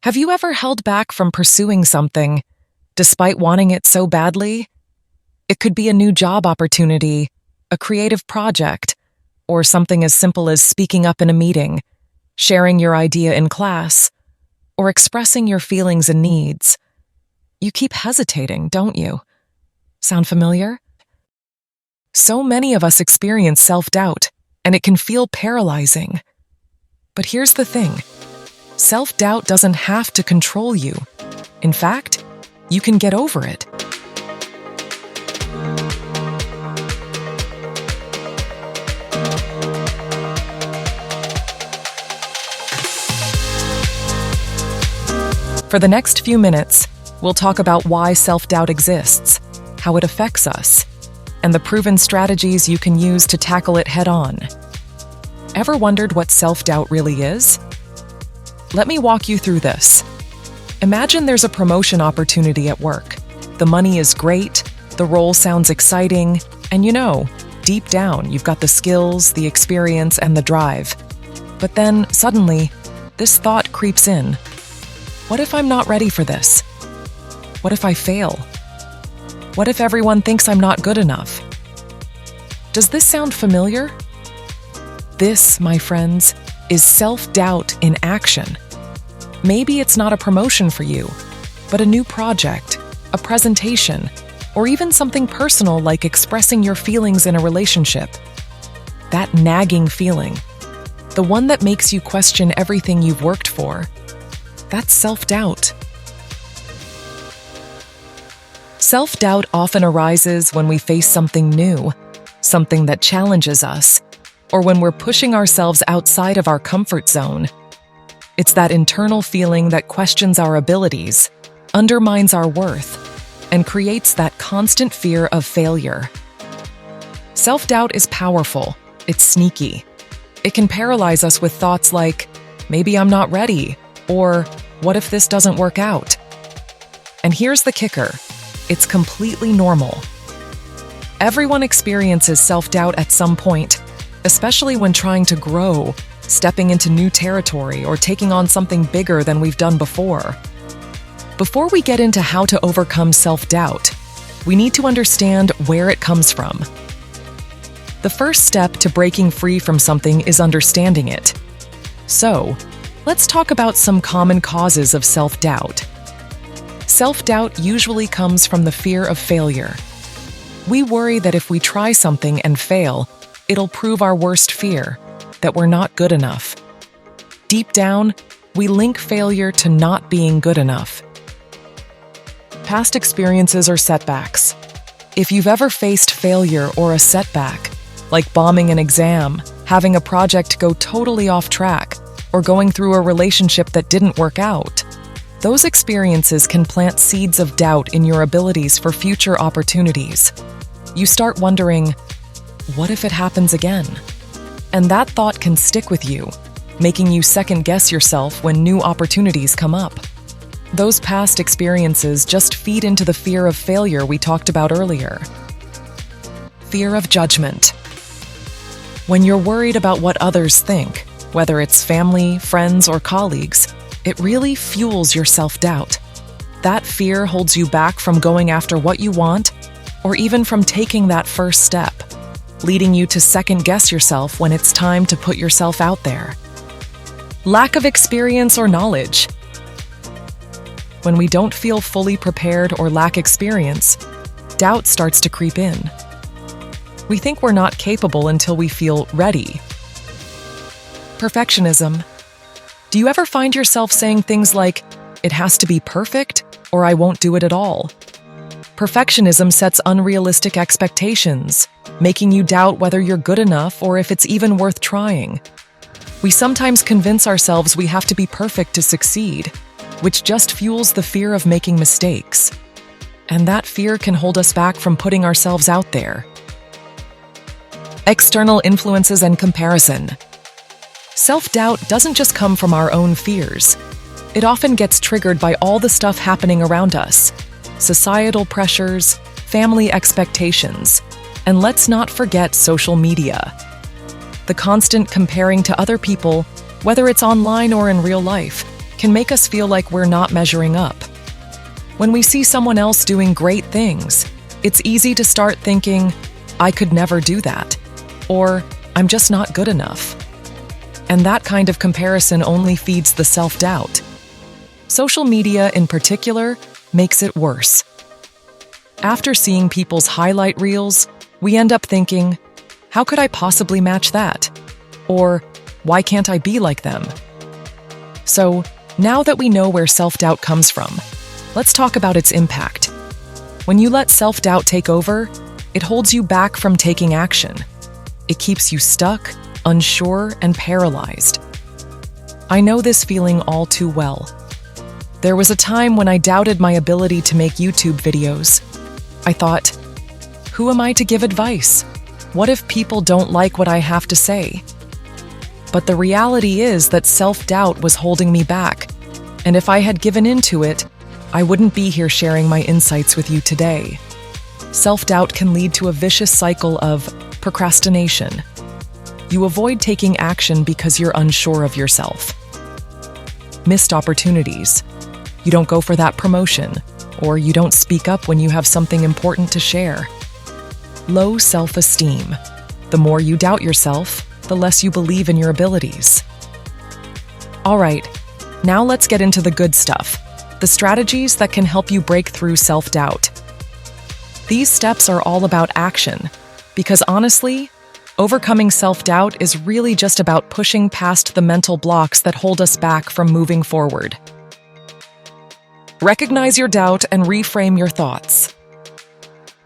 Have you ever held back from pursuing something, despite wanting it so badly? It could be a new job opportunity, a creative project, or something as simple as speaking up in a meeting, sharing your idea in class, or expressing your feelings and needs. You keep hesitating, don't you? Sound familiar? So many of us experience self-doubt, and it can feel paralyzing. But here's the thing. Self-doubt doesn't have to control you. In fact, you can get over it. For the next few minutes, we'll talk about why self-doubt exists, how it affects us, and the proven strategies you can use to tackle it head-on. Ever wondered what self-doubt really is? Let me walk you through this. Imagine there's a promotion opportunity at work. The money is great, the role sounds exciting, and deep down, you've got the skills, the experience, and the drive. But then, suddenly, this thought creeps in. What if I'm not ready for this? What if I fail? What if everyone thinks I'm not good enough? Does this sound familiar? This, my friends, is self-doubt in action. Maybe it's not a promotion for you, but a new project, a presentation, or even something personal like expressing your feelings in a relationship. That nagging feeling, the one that makes you question everything you've worked for, that's self-doubt. Self-doubt often arises when we face something new, something that challenges us, or when we're pushing ourselves outside of our comfort zone. It's that internal feeling that questions our abilities, undermines our worth, and creates that constant fear of failure. Self-doubt is powerful. It's sneaky. It can paralyze us with thoughts like, maybe I'm not ready, or what if this doesn't work out? And here's the kicker. It's completely normal. Everyone experiences self-doubt at some point, especially when trying to grow, stepping into new territory, or taking on something bigger than we've done before. Before we get into how to overcome self-doubt, we need to understand where it comes from. The first step to breaking free from something is understanding it. So, let's talk about some common causes of self-doubt. Self-doubt usually comes from the fear of failure. We worry that if we try something and fail, it'll prove our worst fear, that we're not good enough. Deep down, we link failure to not being good enough. Past experiences or setbacks. If you've ever faced failure or a setback, like bombing an exam, having a project go totally off track, or going through a relationship that didn't work out, those experiences can plant seeds of doubt in your abilities for future opportunities. You start wondering, what if it happens again? And that thought can stick with you, making you second-guess yourself when new opportunities come up. Those past experiences just feed into the fear of failure we talked about earlier. Fear of judgment. When you're worried about what others think, whether it's family, friends, or colleagues, it really fuels your self-doubt. That fear holds you back from going after what you want, or even from taking that first step, leading you to second-guess yourself when it's time to put yourself out there. Lack of experience or knowledge. When we don't feel fully prepared or lack experience, doubt starts to creep in. We think we're not capable until we feel ready. Perfectionism. Do you ever find yourself saying things like, "It has to be perfect," or "I won't do it at all"? Perfectionism sets unrealistic expectations, making you doubt whether you're good enough or if it's even worth trying. We sometimes convince ourselves we have to be perfect to succeed, which just fuels the fear of making mistakes. And that fear can hold us back from putting ourselves out there. External influences and comparison. Self-doubt doesn't just come from our own fears. It often gets triggered by all the stuff happening around us. Societal pressures, family expectations, and let's not forget social media. The constant comparing to other people, whether it's online or in real life, can make us feel like we're not measuring up. When we see someone else doing great things, it's easy to start thinking, I could never do that, or I'm just not good enough. And that kind of comparison only feeds the self-doubt. Social media, in particular, makes it worse. After seeing people's highlight reels, we end up thinking, how could I possibly match that? Or, why can't I be like them? So, now that we know where self-doubt comes from, let's talk about its impact. When you let self-doubt take over, it holds you back from taking action. It keeps you stuck, unsure, and paralyzed. I know this feeling all too well. There was a time when I doubted my ability to make YouTube videos. I thought, who am I to give advice? What if people don't like what I have to say? But the reality is that self-doubt was holding me back, and if I had given in to it, I wouldn't be here sharing my insights with you today. Self-doubt can lead to a vicious cycle of procrastination. You avoid taking action because you're unsure of yourself. Missed opportunities. You don't go for that promotion, or you don't speak up when you have something important to share. Low self-esteem. The more you doubt yourself, the less you believe in your abilities. All right, now let's get into the good stuff, the strategies that can help you break through self-doubt. These steps are all about action, because honestly, overcoming self-doubt is really just about pushing past the mental blocks that hold us back from moving forward. Recognize your doubt and reframe your thoughts.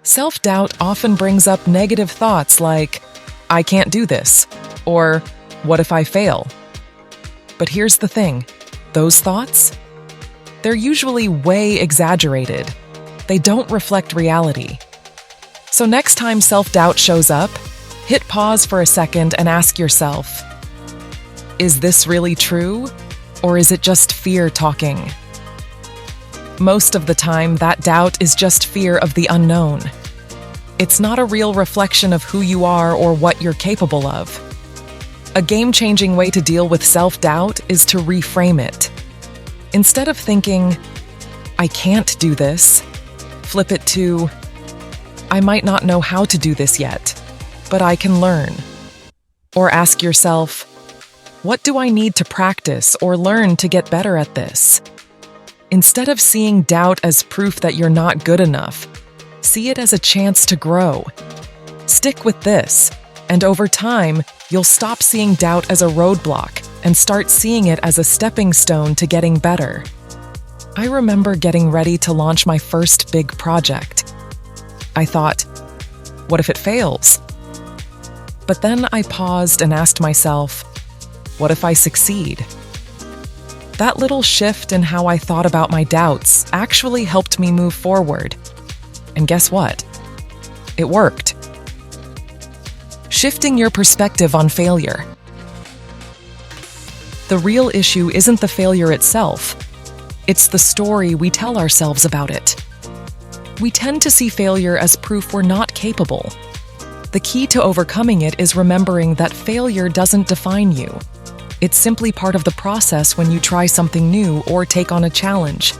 Self-doubt often brings up negative thoughts like, I can't do this, or what if I fail? But here's the thing, those thoughts? They're usually way exaggerated. They don't reflect reality. So next time self-doubt shows up, hit pause for a second and ask yourself, is this really true, or is it just fear talking? Most of the time, that doubt is just fear of the unknown. It's not a real reflection of who you are or what you're capable of. A game-changing way to deal with self-doubt is to reframe it. Instead of thinking, I can't do this, flip it to, I might not know how to do this yet, but I can learn. Or ask yourself, what do I need to practice or learn to get better at this? Instead of seeing doubt as proof that you're not good enough, see it as a chance to grow. Stick with this, and over time, you'll stop seeing doubt as a roadblock and start seeing it as a stepping stone to getting better. I remember getting ready to launch my first big project. I thought, what if it fails? But then I paused and asked myself, what if I succeed? That little shift in how I thought about my doubts actually helped me move forward. And guess what? It worked. Shifting your perspective on failure. The real issue isn't the failure itself. It's the story we tell ourselves about it. We tend to see failure as proof we're not capable. The key to overcoming it is remembering that failure doesn't define you. It's simply part of the process when you try something new or take on a challenge.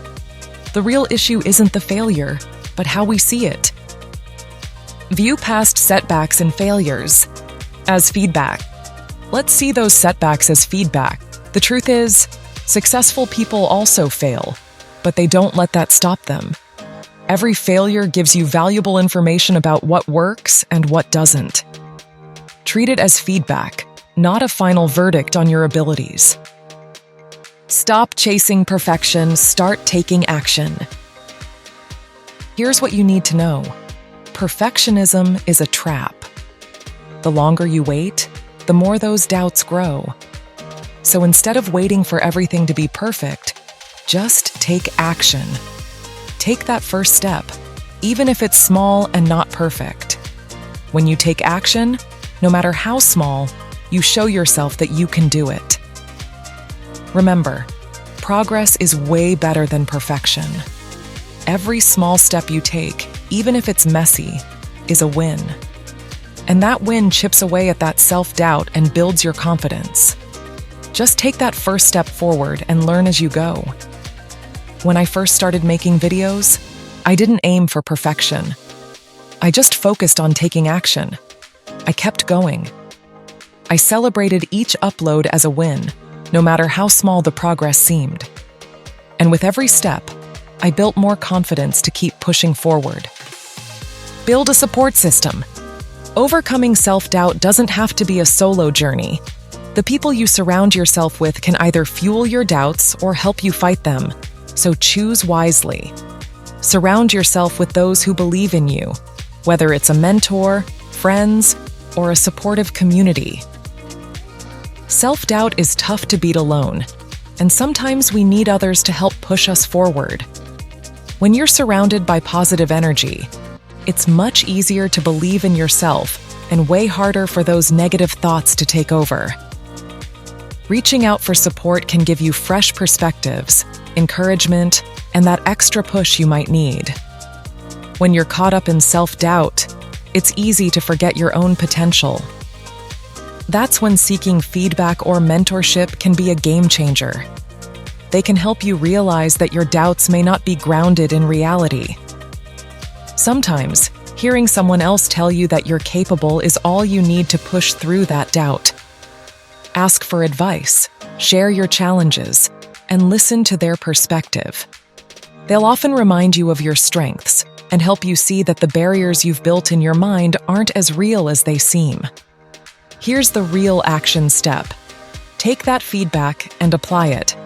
The real issue isn't the failure, but how we see it. View past setbacks and failures as feedback. Let's see those setbacks as feedback. The truth is, successful people also fail, but they don't let that stop them. Every failure gives you valuable information about what works and what doesn't. Treat it as feedback, not a final verdict on your abilities. Stop chasing perfection, start taking action. Here's what you need to know. Perfectionism is a trap. The longer you wait, the more those doubts grow. So instead of waiting for everything to be perfect, just take action. Take that first step, even if it's small and not perfect. When you take action, no matter how small, you show yourself that you can do it. Remember, progress is way better than perfection. Every small step you take, even if it's messy, is a win. And that win chips away at that self-doubt and builds your confidence. Just take that first step forward and learn as you go. When I first started making videos, I didn't aim for perfection. I just focused on taking action. I kept going. I celebrated each upload as a win, no matter how small the progress seemed. And with every step, I built more confidence to keep pushing forward. Build a support system. Overcoming self-doubt doesn't have to be a solo journey. The people you surround yourself with can either fuel your doubts or help you fight them, so choose wisely. Surround yourself with those who believe in you, whether it's a mentor, friends, or a supportive community. Self-doubt is tough to beat alone, and sometimes we need others to help push us forward. When you're surrounded by positive energy, it's much easier to believe in yourself and way harder for those negative thoughts to take over. Reaching out for support can give you fresh perspectives, encouragement, and that extra push you might need. When you're caught up in self-doubt, it's easy to forget your own potential. That's when seeking feedback or mentorship can be a game changer. They can help you realize that your doubts may not be grounded in reality. Sometimes, hearing someone else tell you that you're capable is all you need to push through that doubt. Ask for advice, share your challenges, and listen to their perspective. They'll often remind you of your strengths and help you see that the barriers you've built in your mind aren't as real as they seem. Here's the real action step. Take that feedback and apply it.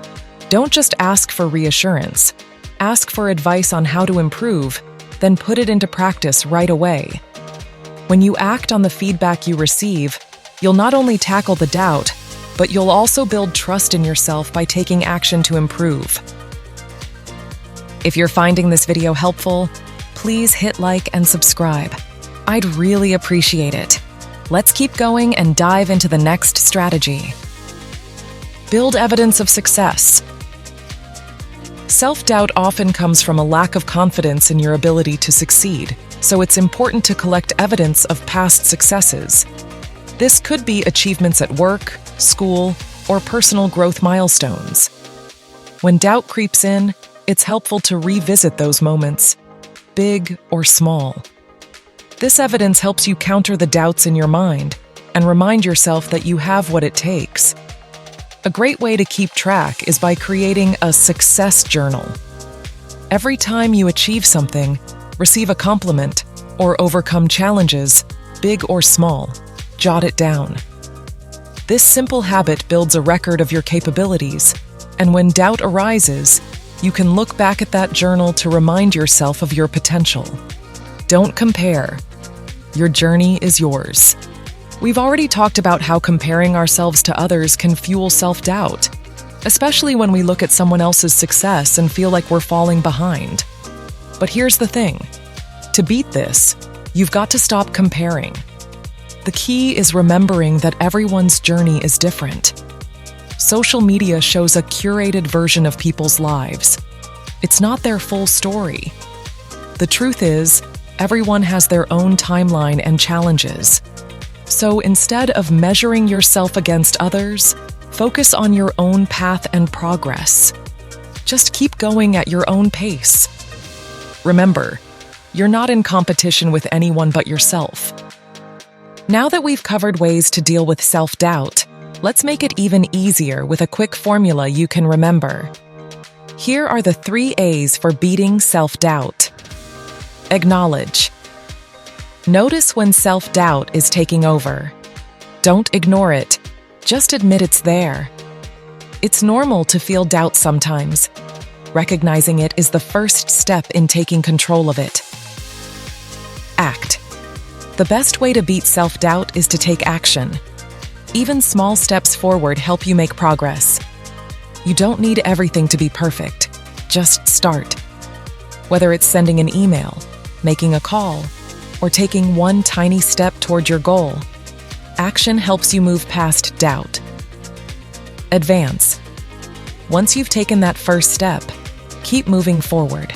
Don't just ask for reassurance. Ask for advice on how to improve, then put it into practice right away. When you act on the feedback you receive, you'll not only tackle the doubt, but you'll also build trust in yourself by taking action to improve. If you're finding this video helpful, please hit like and subscribe. I'd really appreciate it. Let's keep going and dive into the next strategy. Build evidence of success. Self-doubt often comes from a lack of confidence in your ability to succeed, so it's important to collect evidence of past successes. This could be achievements at work, school, or personal growth milestones. When doubt creeps in, it's helpful to revisit those moments, big or small. This evidence helps you counter the doubts in your mind and remind yourself that you have what it takes. A great way to keep track is by creating a success journal. Every time you achieve something, receive a compliment, or overcome challenges, big or small, jot it down. This simple habit builds a record of your capabilities, and when doubt arises, you can look back at that journal to remind yourself of your potential. Don't compare. Your journey is yours. We've already talked about how comparing ourselves to others can fuel self-doubt, especially when we look at someone else's success and feel like we're falling behind. But here's the thing. To beat this, you've got to stop comparing. The key is remembering that everyone's journey is different. Social media shows a curated version of people's lives. It's not their full story. The truth is, everyone has their own timeline and challenges. So instead of measuring yourself against others, focus on your own path and progress. Just keep going at your own pace. Remember, you're not in competition with anyone but yourself. Now that we've covered ways to deal with self-doubt, let's make it even easier with a quick formula you can remember. Here are the 3 A's for beating self-doubt. Acknowledge. Notice when self-doubt is taking over. Don't ignore it. Just admit it's there. It's normal to feel doubt sometimes. Recognizing it is the first step in taking control of it. Act. The best way to beat self-doubt is to take action. Even small steps forward help you make progress. You don't need everything to be perfect. Just start. Whether it's sending an email, making a call, or taking one tiny step toward your goal, action helps you move past doubt. Advance. Once you've taken that first step, keep moving forward.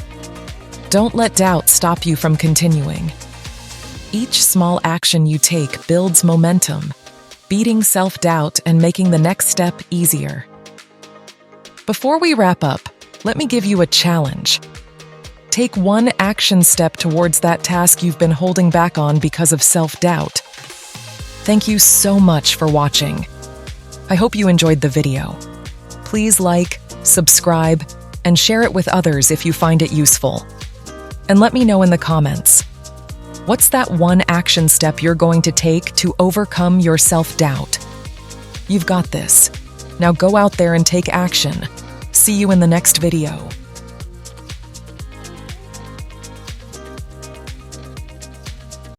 Don't let doubt stop you from continuing. Each small action you take builds momentum, beating self-doubt and making the next step easier. Before we wrap up, let me give you a challenge. Take one action step towards that task you've been holding back on because of self-doubt. Thank you so much for watching. I hope you enjoyed the video. Please like, subscribe, and share it with others if you find it useful. And let me know in the comments, what's that one action step you're going to take to overcome your self-doubt? You've got this. Now go out there and take action. See you in the next video.